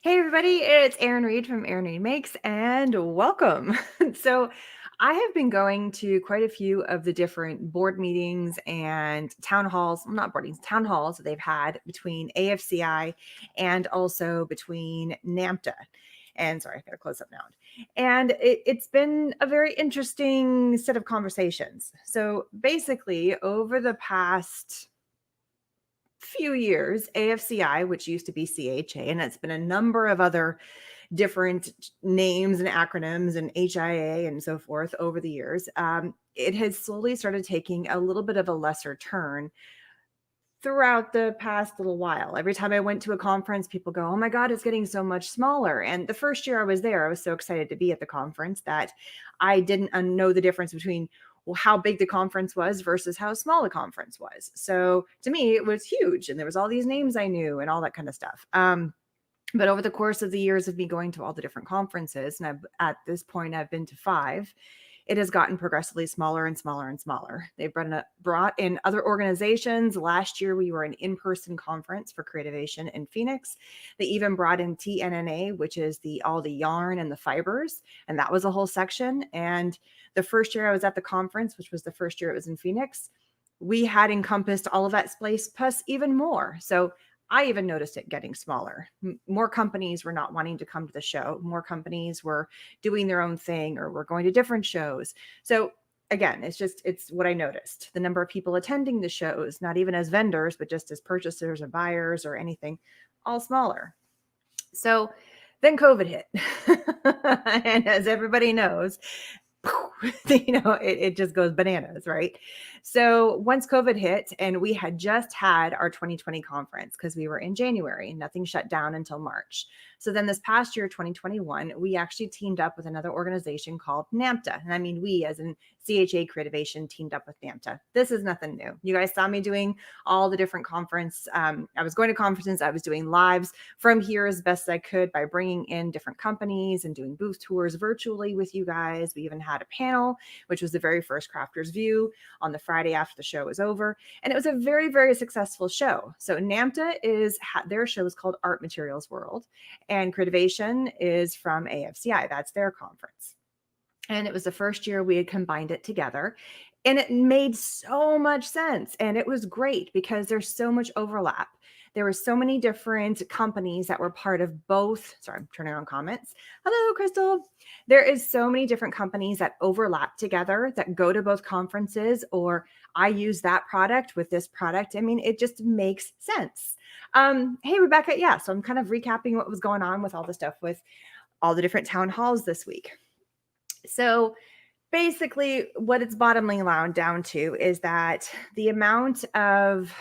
Hey everybody, it's Erin Reed from Erin Makes, and welcome. So, I have been going to quite a few of the different board meetings and town halls, well, not board meetings, town halls that they've had between AFCI and also between NAMTA. And sorry, I gotta close up now. And it's been a very interesting set of conversations. So basically, over the past few years, AFCI, which used to be CHA, and it's been a number of other different names and acronyms and HIA and so forth over the years, it has slowly started taking a little bit of a lesser turn throughout the past little while. Every time I went to a conference, people go, "Oh my God, it's getting so much smaller." And the first year I was there, I was so excited to be at the conference that I didn't know the difference between how big the conference was versus how small the conference was. So to me, it was huge, and there was all these names I knew and all that kind of stuff. But over the course of the years of me going to all the different conferences, and at this point I've been to 5, it has gotten progressively smaller and smaller and smaller. They've brought in other organizations. Last year, we were an in-person conference for Creativation in Phoenix. They even brought in TNNA, which is all the yarn and the fibers, and that was a whole section. And the first year I was at the conference, which was the first year it was in Phoenix, we had encompassed all of that space plus even more. So I even noticed it getting smaller. More companies were not wanting to come to the show. More companies were doing their own thing or were going to different shows. So again, it's what I noticed. The number of people attending the shows, not even as vendors, but just as purchasers or buyers or anything, all smaller. So then COVID hit. And as everybody knows, it just goes bananas, right? So once COVID hit, and we had just had our 2020 conference because we were in January, nothing shut down until March. So then this past year, 2021, we actually teamed up with another organization called NAMTA. And I mean, we as in CHA Creativation teamed up with NAMTA. This is nothing new. You guys saw me doing all the different conference. I was going to conferences. I was doing lives from here as best I could by bringing in different companies and doing booth tours virtually with you guys. We even had a panel, which was the very first Crafters View on the Friday after the show was over. And it was a very, very successful show. So NAMTA their show is called Art Materials World, and Creativation is from AFCI. That's their conference. And it was the first year we had combined it together. And it made so much sense. And it was great because there's so much overlap. There were so many different companies that were part of both. Sorry, I'm turning on comments. Hello, Crystal. There is so many different companies that overlap together that go to both conferences, or I use that product with this product. I mean, it just makes sense. Hey, Rebecca. Yeah, so I'm kind of recapping what was going on with all the stuff with all the different town halls this week. So basically, what it's bottoming down to is that the amount of,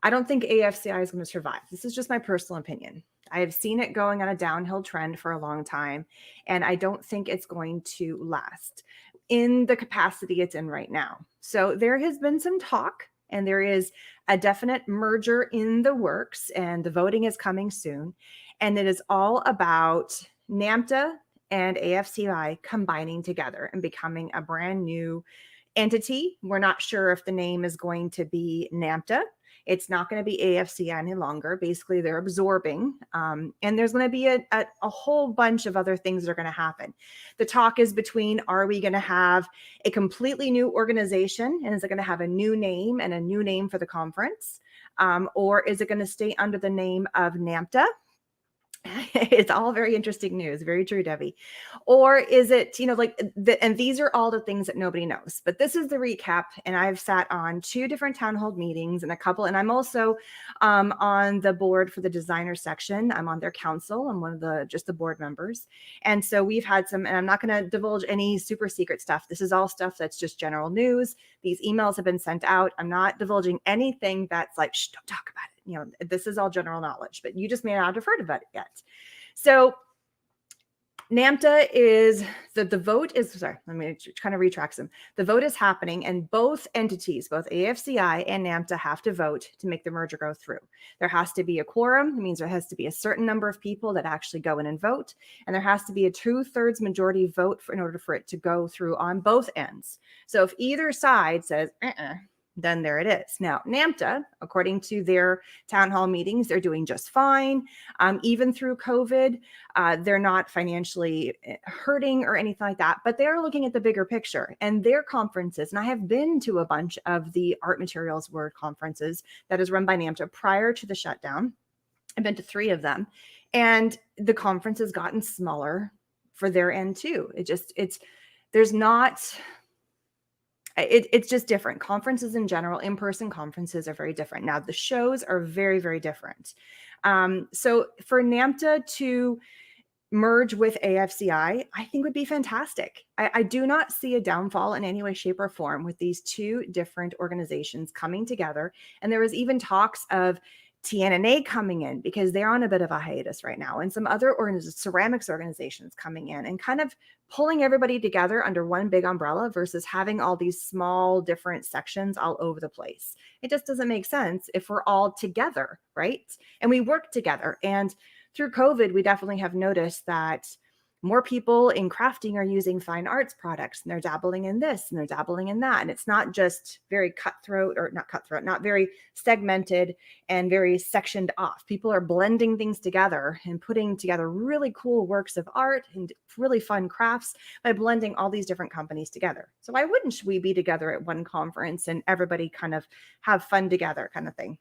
I don't think AFCI is going to survive. This is just my personal opinion. I have seen it going on a downhill trend for a long time, and I don't think it's going to last in the capacity it's in right now. So there has been some talk, and there is a definite merger in the works, and the voting is coming soon. And it is all about NAMTA and AFCI combining together and becoming a brand new entity. We're not sure if the name is going to be NAMTA. It's not going to be AFCI any longer. Basically, they're absorbing. And there's going to be a whole bunch of other things that are going to happen. The talk is between, are we going to have a completely new organization? And is it going to have a new name and a new name for the conference? Or is it going to stay under the name of NAMTA? It's all very interesting news. Very true, Debbie. Or is it, and these are all the things that nobody knows, but this is the recap. And I've sat on 2 different town hall meetings and and I'm also on the board for the designer section. I'm on their council. I'm one of just the board members. And so we've had and I'm not going to divulge any super secret stuff. This is all stuff that's just general news. These emails have been sent out. I'm not divulging anything that's like, shh, don't talk about it. This is all general knowledge, but you just may not have heard about it yet. So NAMTA is the vote is, sorry, let me kind of retract some. The vote is happening, and both entities, both AFCI and NAMTA, have to vote to make the merger go through. There has to be a quorum. It means there has to be a certain number of people that actually go in and vote, and there has to be a 2/3 majority vote in order for it to go through on both ends. So if either side says, then there it is. Now, NAMTA, according to their town hall meetings, they're doing just fine. Even through COVID, they're not financially hurting or anything like that, but they're looking at the bigger picture and their conferences. And I have been to a bunch of the art materials world conferences that is run by NAMTA prior to the shutdown. I've been to 3 of them, and the conference has gotten smaller for their end too. It's just different. Conferences in general, in-person conferences are very different. Now, the shows are very, very different. So for NAMTA to merge with AFCI, I think would be fantastic. I do not see a downfall in any way, shape, or form with these 2 different organizations coming together. And there was even talks of TNNA coming in because they're on a bit of a hiatus right now, and some other ceramics organizations coming in and kind of pulling everybody together under one big umbrella versus having all these small different sections all over the place. It just doesn't make sense if we're all together, right? And we work together. And through COVID, we definitely have noticed that more people in crafting are using fine arts products, and they're dabbling in this and they're dabbling in that. And it's not just very not very segmented and very sectioned off. People are blending things together and putting together really cool works of art and really fun crafts by blending all these different companies together. So why wouldn't we be together at one conference and everybody kind of have fun together kind of thing?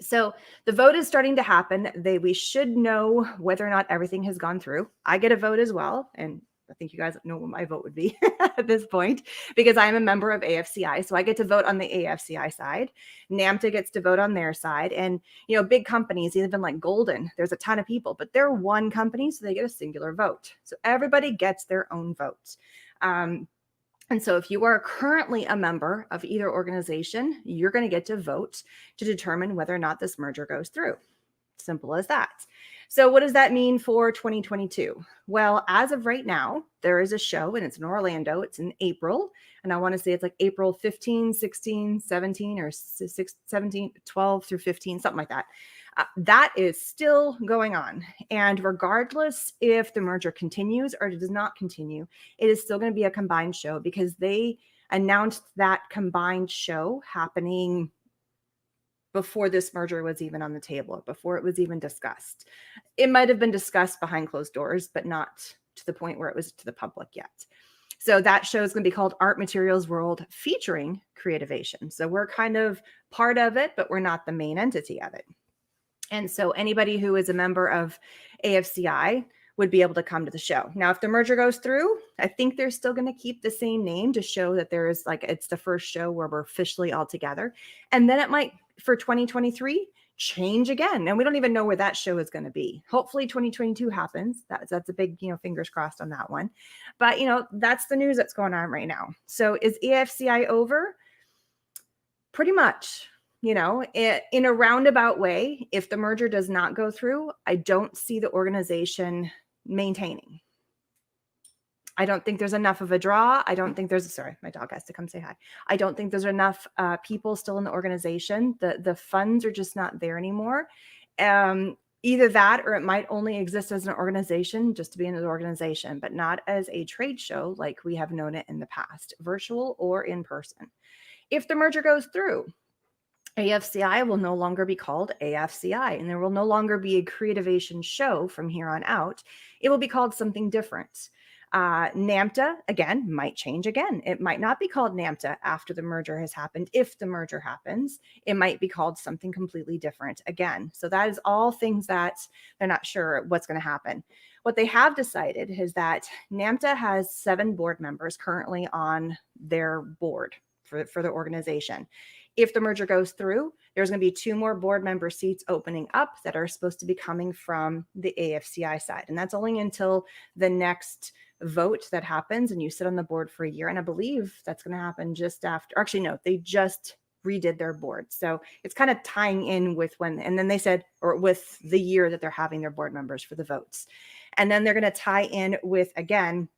So the vote is starting to happen. We should know whether or not everything has gone through. I get a vote as well. And I think you guys know what my vote would be at this point, because I'm a member of AFCI. So I get to vote on the AFCI side. NAMTA gets to vote on their side. And, big companies, even like Golden, there's a ton of people, but they're one company, so they get a singular vote. So everybody gets their own vote. And so if you are currently a member of either organization, you're going to get to vote to determine whether or not this merger goes through. Simple as that. So what does that mean for 2022? Well, as of right now, there is a show and it's in Orlando. It's in April. And I want to say it's like April 15, 16, 17, or 17, 12 through 15, something like that. That is still going on. And regardless if the merger continues or it does not continue, it is still going to be a combined show because they announced that combined show happening before this merger was even on the table, before it was even discussed. It might have been discussed behind closed doors, but not to the point where it was to the public yet. So that show is going to be called Art Materials World featuring Creativation. So we're kind of part of it, but we're not the main entity of it. And so anybody who is a member of AFCI would be able to come to the show. Now, if the merger goes through, I think they're still going to keep the same name to show that there is it's the first show where we're officially all together. And then it might, for 2023, change again. And we don't even know where that show is going to be. Hopefully 2022 happens. That's a big, fingers crossed on that one. But, that's the news that's going on right now. So is AFCI over? Pretty much. In a roundabout way, if the merger does not go through, I don't see the organization maintaining. I don't think there's enough of a draw. I don't think sorry, my dog has to come say hi. I don't think there's enough people still in the organization. The funds are just not there anymore. Either that, or it might only exist as an organization, just to be an organization, but not as a trade show like we have known it in the past, virtual or in person. If the merger goes through, AFCI will no longer be called AFCI, and there will no longer be a Creativation show from here on out. It will be called something different. NAMTA, again, might change again. It might not be called NAMTA after the merger has happened. If the merger happens, it might be called something completely different again. So that is all things that they're not sure what's going to happen. What they have decided is that NAMTA has 7 board members currently on their board for the organization. If the merger goes through, there's going to be 2 more board member seats opening up that are supposed to be coming from the AFCI side. And that's only until the next vote that happens and you sit on the board for a year. And I believe that's going to happen just after, actually, no, they just redid their board. So it's kind of tying in with when, and then they said, or with the year that they're having their board members for the votes. And then they're going to tie in with, again,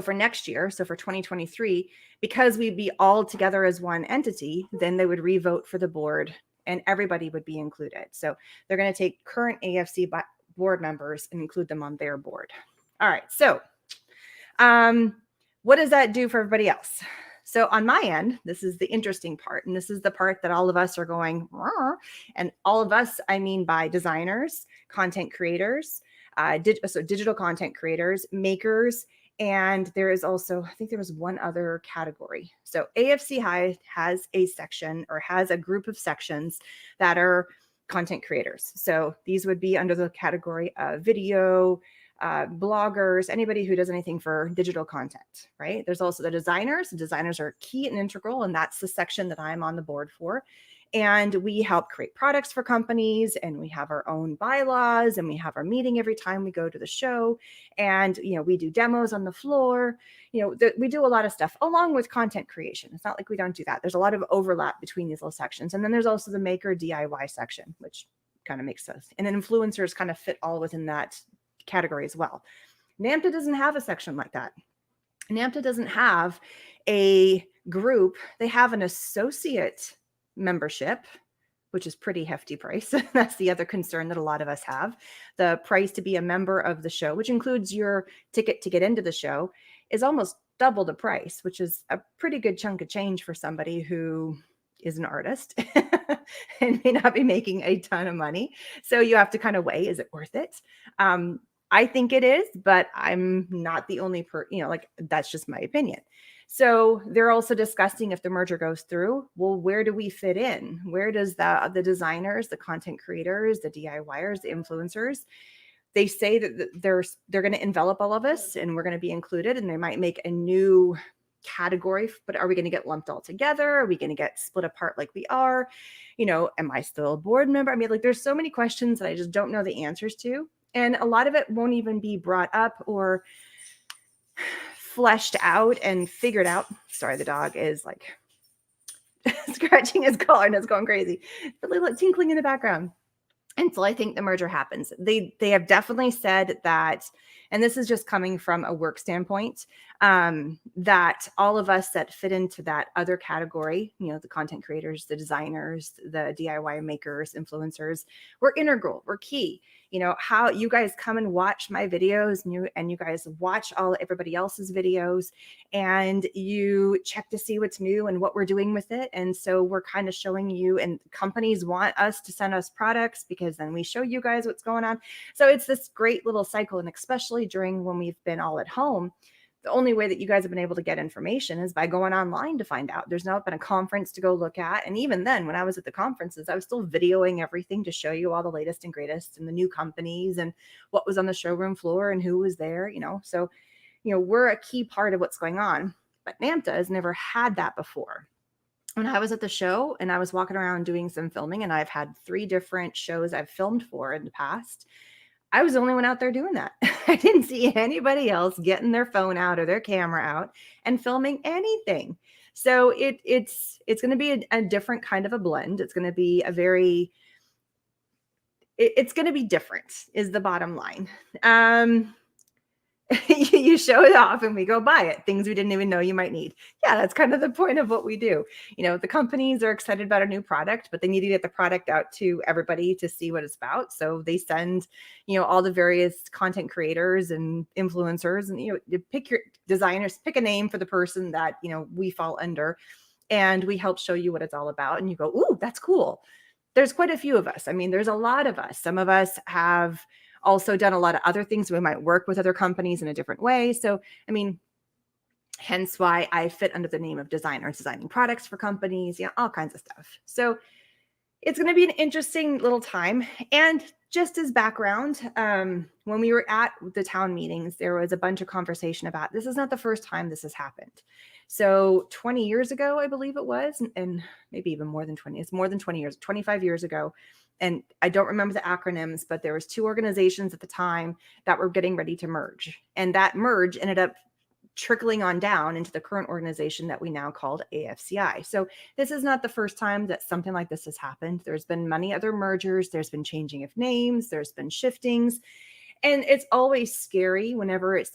for next year, so for 2023, because we'd be all together as one entity, then they would re-vote for the board and everybody would be included. So they're going to take current AFC board members and include them on their board. All right. So what does that do for everybody else? So on my end, this is the interesting part. And this is the part that all of us are going, "Rah." And all of us, I mean by designers, content creators, so digital content creators, makers, and there is also, I think there was one other category. So AFCI has a section, or has a group of sections that are content creators. So these would be under the category of video, bloggers, anybody who does anything for digital content, right? There's also the designers. The designers are key and integral, and that's the section that I'm on the board for. And we help create products for companies, and we have our own bylaws, and we have our meeting every time we go to the show. And, we do demos on the floor. We do a lot of stuff along with content creation. It's not like we don't do that. There's a lot of overlap between these little sections. And then there's also the maker DIY section, which kind of makes sense. And then influencers kind of fit all within that category as well. NAMTA doesn't have a section like that. NAMTA doesn't have a group. They have an associate membership, which is pretty hefty price. That's the other concern that a lot of us have. The price to be a member of the show, which includes your ticket to get into the show, is almost double the price, which is a pretty good chunk of change for somebody who is an artist and may not be making a ton of money. So you have to kind of weigh, is it worth it? I think it is, but I'm not the only that's just my opinion. So they're also discussing, if the merger goes through, well, where do we fit in? Where does the designers, the content creators, the DIYers, the influencers, they say that they're going to envelop all of us and we're going to be included, and they might make a new category, but are we going to get lumped all together? Are we going to get split apart like we are? Am I still a board member? I mean, there's so many questions that I just don't know the answers to. And a lot of it won't even be brought up or fleshed out and figured out. Sorry, the dog is scratching his collar and it's going crazy. Really tinkling in the background. Until I think the merger happens. They have definitely said that, and this is just coming from a work standpoint, that all of us that fit into that other category, the content creators, the designers, the DIY makers, influencers, we're integral, we're key. How you guys come and watch my videos, and you guys watch everybody else's videos, and you check to see what's new and what we're doing with it. And so we're kind of showing you, and companies want us to send us products because then we show you guys what's going on. So it's this great little cycle. And especially during when we've been all at home, the only way that you guys have been able to get information is by going online to find out. There's not been a conference to go look at. And even then, when I was at the conferences, I was still videoing everything to show you all the latest and greatest and the new companies and what was on the showroom floor and who was there, So, we're a key part of what's going on. But NAMTA has never had that before. When I was at the show and I was walking around doing some filming, and I've had 3 different shows I've filmed for in the past, I was the only one out there doing that. I didn't see anybody else getting their phone out or their camera out and filming anything. So it's going to be a different kind of a blend. It's going to be it's going to be different is the bottom line. You show it off and we go buy it. Things we didn't even know you might need. Yeah, that's kind of the point of what we do. The companies are excited about a new product, but they need to get the product out to everybody to see what it's about. So they send, all the various content creators and influencers, and, you pick your designers, pick a name for the person that, we fall under, and we help show you what it's all about. And you go, ooh, that's cool. There's quite a few of us. I mean, there's a lot of us. Some of us have also done a lot of other things. We might work with other companies in a different way. So, hence why I fit under the name of designers, designing products for companies, all kinds of stuff. So it's going to be an interesting little time. And just as background, when we were at the town meetings, there was a bunch of conversation about, this is not the first time this has happened. So 20 years ago, I believe it was, and maybe even more than 20, it's more than 20 years, 25 years ago. And I don't remember the acronyms, but there was 2 organizations at the time that were getting ready to merge. And that merge ended up trickling on down into the current organization that we now called AFCI. So this is not the first time that something like this has happened. There's been many other mergers. There's been changing of names. There's been shiftings. And it's always scary whenever it's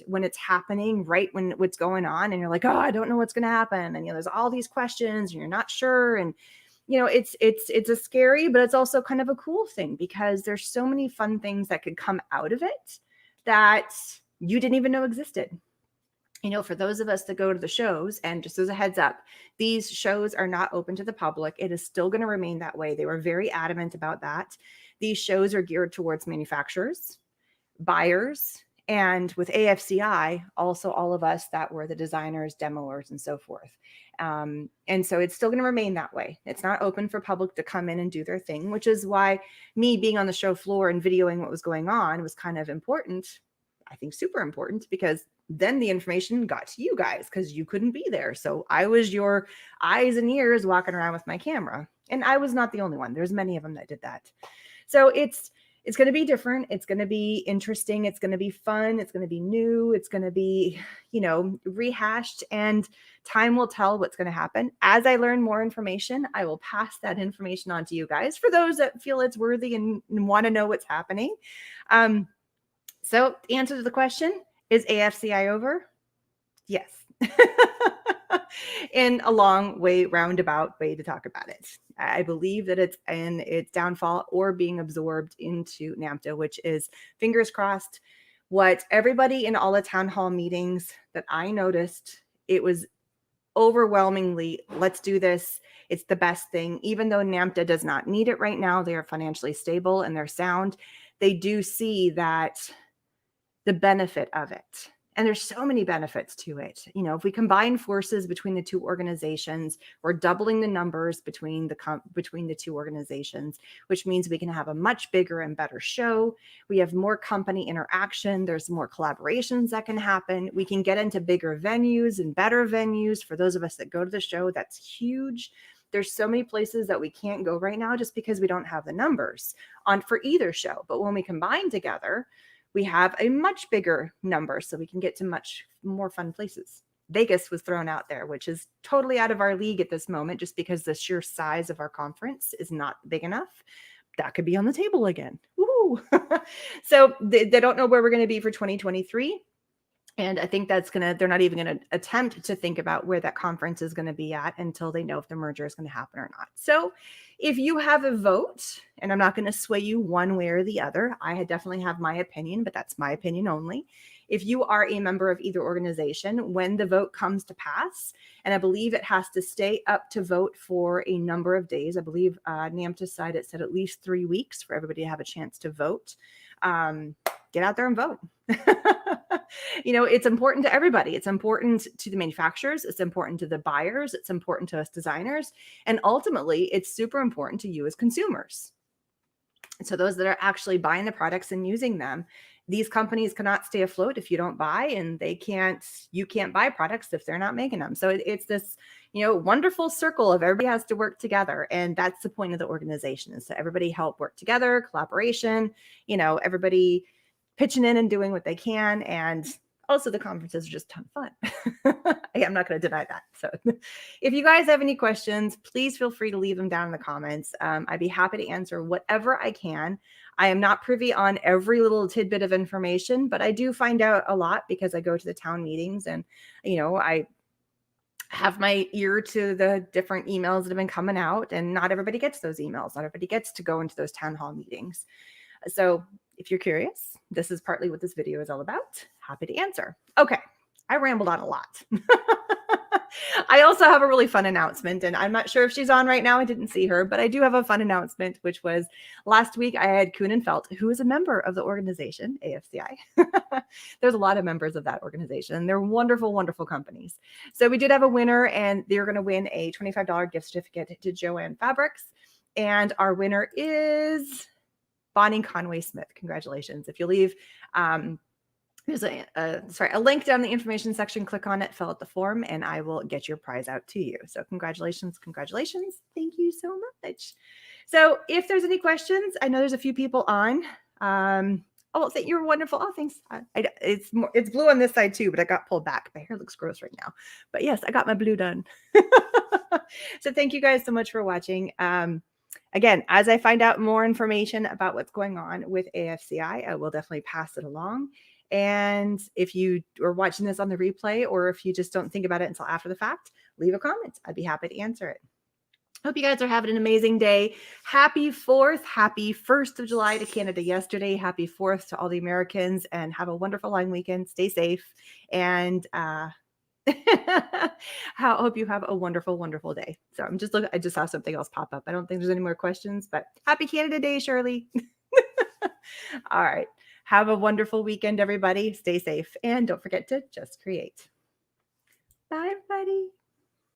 when it's happening, right when what's going on. And you're like, oh, I don't know what's going to happen. And, there's all these questions and you're not sure. And, it's a scary, but it's also kind of a cool thing because there's so many fun things that could come out of it that you didn't even know existed. For those of us that go to the shows, and just as a heads up, these shows are not open to the public. It is still going to remain that way. They were very adamant about that. These shows are geared towards manufacturers, buyers, and with AFCI, also all of us that were the designers, demoers, and so forth. And so it's still going to remain that way. It's not open for public to come in and do their thing, which is why me being on the show floor and videoing what was going on was kind of important. I think super important, because then the information got to you guys because you couldn't be there. So I was your eyes and ears walking around with my camera. And I was not the only one. There's many of them that did that. So it's going to be different. It's going to be interesting. It's going to be fun. It's going to be new. It's going to be, rehashed, and time will tell what's going to happen. As I learn more information, I will pass that information on to you guys for those that feel it's worthy and want to know what's happening. So the answer to the question, is AFCI over? Yes. In a long way, roundabout way to talk about it. I believe that it's in its downfall or being absorbed into NAMTA, which is, fingers crossed, what everybody in all the town hall meetings that I noticed, it was overwhelmingly, let's do this. It's the best thing. Even though NAMTA does not need it right now, they are financially stable and they're sound. They do see that the benefit of it. And there's so many benefits to it. If we combine forces between the two organizations, we're doubling the numbers between the two organizations, which means we can have a much bigger and better show. We have more company interaction. There's more collaborations that can happen. We can get into bigger venues and better venues. For those of us that go to the show, that's huge. There's so many places that we can't go right now just because we don't have the numbers for either show. But when we combine together, we have a much bigger number, so we can get to much more fun places. Vegas was thrown out there, which is totally out of our league at this moment, just because the sheer size of our conference is not big enough. That could be on the table again. Woo! So they don't know where we're going to be for 2023. And I think they're not even going to attempt to think about where that conference is going to be at until they know if the merger is going to happen or not. So if you have a vote, and I'm not going to sway you one way or the other, I definitely have my opinion, but that's my opinion only. If you are a member of either organization, when the vote comes to pass, and I believe it has to stay up to vote for a number of days, I believe NAMTA side, it said at least 3 weeks for everybody to have a chance to vote. Get out there and vote. It's important to everybody. It's important to the manufacturers. It's important to the buyers. It's important to us designers. And ultimately, it's super important to you as consumers. So those that are actually buying the products and using them, these companies cannot stay afloat if you don't buy, and you can't buy products if they're not making them. So it's this, wonderful circle of everybody has to work together. And that's the point of the organization, is to everybody help work together, collaboration, everybody pitching in and doing what they can. And also the conferences are just a ton of fun. I'm not going to deny that. So if you guys have any questions, please feel free to leave them down in the comments. I'd be happy to answer whatever I can. I am not privy on every little tidbit of information, but I do find out a lot because I go to the town meetings, and, I have my ear to the different emails that have been coming out, and not everybody gets those emails. Not everybody gets to go into those town hall meetings. So if you're curious, this is partly what this video is all about. Happy to answer. Okay, I rambled on a lot. I also have a really fun announcement, and I'm not sure if she's on right now. I didn't see her, but I do have a fun announcement, which was last week I had Kunin Felt, who is a member of the organization, AFCI. There's a lot of members of that organization. They're wonderful, wonderful companies. So we did have a winner, and they're going to win a $25 gift certificate to Joanne Fabrics. And our winner is Bonnie Conway Smith. Congratulations. If you leave, there's a link down in the information section. Click on it, fill out the form, and I will get your prize out to you. So congratulations. Thank you so much. So if there's any questions, I know there's a few people on. You're wonderful. Oh, thanks. It's blue on this side too, but I got pulled back. My hair looks gross right now. But yes, I got my blue done. So thank you guys so much for watching. Again, as I find out more information about what's going on with AFCI, I will definitely pass it along. And if you are watching this on the replay, or if you just don't think about it until after the fact, leave a comment. I'd be happy to answer it. Hope you guys are having an amazing day. Happy 4th. Happy 1st of July to Canada yesterday. Happy 4th to all the Americans, and have a wonderful long weekend. Stay safe. And hope you have a wonderful, wonderful day. So I just saw something else pop up. I don't think there's any more questions, but happy Canada Day, Shirley. All right. Have a wonderful weekend, everybody. Stay safe. And don't forget to just create. Bye, everybody.